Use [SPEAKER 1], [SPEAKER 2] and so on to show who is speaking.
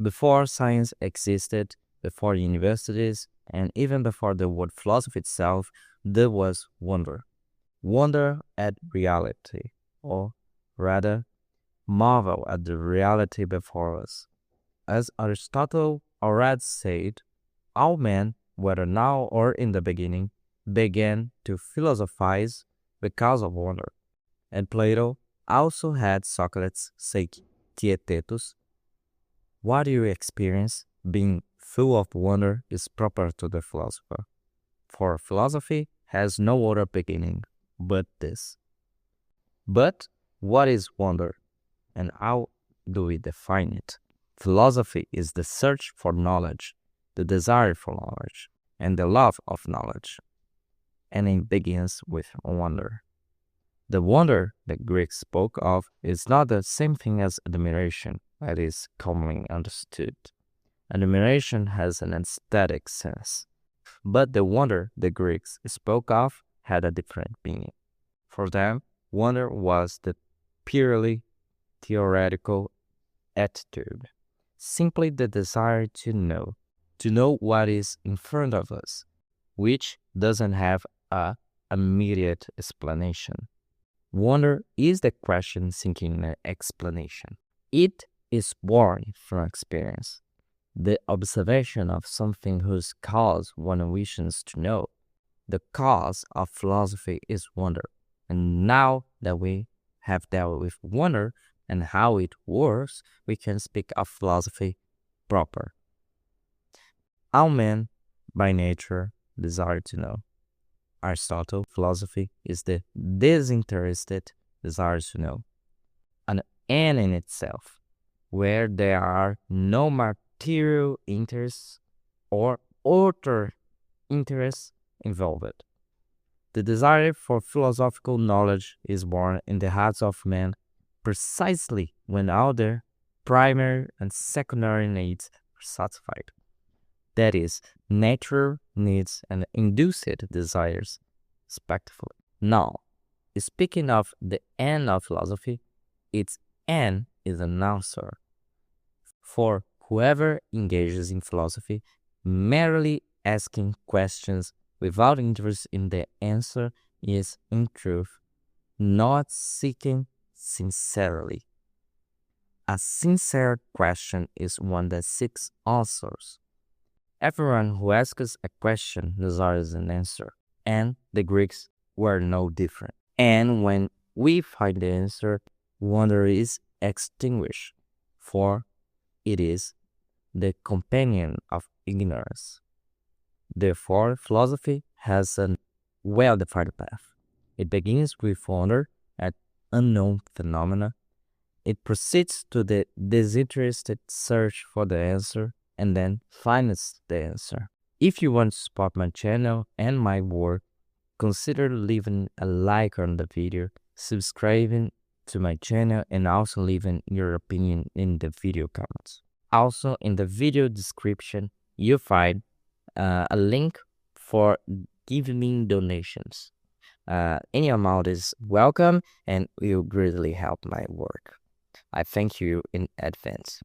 [SPEAKER 1] Before science existed, before universities, and even before the word philosophy itself, there was wonder. Wonder at reality, or rather, marvel at the reality before us. As Aristotle already said, all men, whether now or in the beginning, began to philosophize because of wonder. And Plato also had Socrates say, Tietetus, what you experience, being full of wonder, is proper to the philosopher. For philosophy has no other beginning but this. But what is wonder, and how do we define it? Philosophy is the search for knowledge, the desire for knowledge, and the love of knowledge. And it begins with wonder. The wonder the Greeks spoke of is not the same thing as admiration, that is commonly understood. Admiration has an aesthetic sense, but the wonder the Greeks spoke of had a different meaning. For them, wonder was the purely theoretical attitude, simply the desire to know what is in front of us, which doesn't have a immediate explanation. Wonder is the question seeking an explanation. It is born from experience, the observation of something whose cause one wishes to know. The cause of philosophy is wonder. And now that we have dealt with wonder and how it works, we can speak of philosophy proper. All men, by nature, desire to know. Aristotle, philosophy is the disinterested desire to know, an end in itself, where there are no material interests or outer interests involved. The desire for philosophical knowledge is born in the hearts of men precisely when all their primary and secondary needs are satisfied. That is, nature needs and induced desires, respectively. Now, speaking of the end of philosophy, its end is an answer. For whoever engages in philosophy, merely asking questions without interest in the answer is, in truth, not seeking sincerely. A sincere question is one that seeks answers. Everyone who asks a question desires an answer, and the Greeks were no different. And when we find the answer, wonder is extinguished, for it is the companion of ignorance. Therefore, philosophy has a well-defined path. It begins with wonder at unknown phenomena. It proceeds to the disinterested search for the answer, and then finds the answer. If you want to support my channel and my work, consider leaving a like on the video, subscribing to my channel, and also leaving your opinion in the video comments. Also, in the video description, you'll find a link for giving donations. Any amount is welcome and will greatly help my work. I thank you in advance.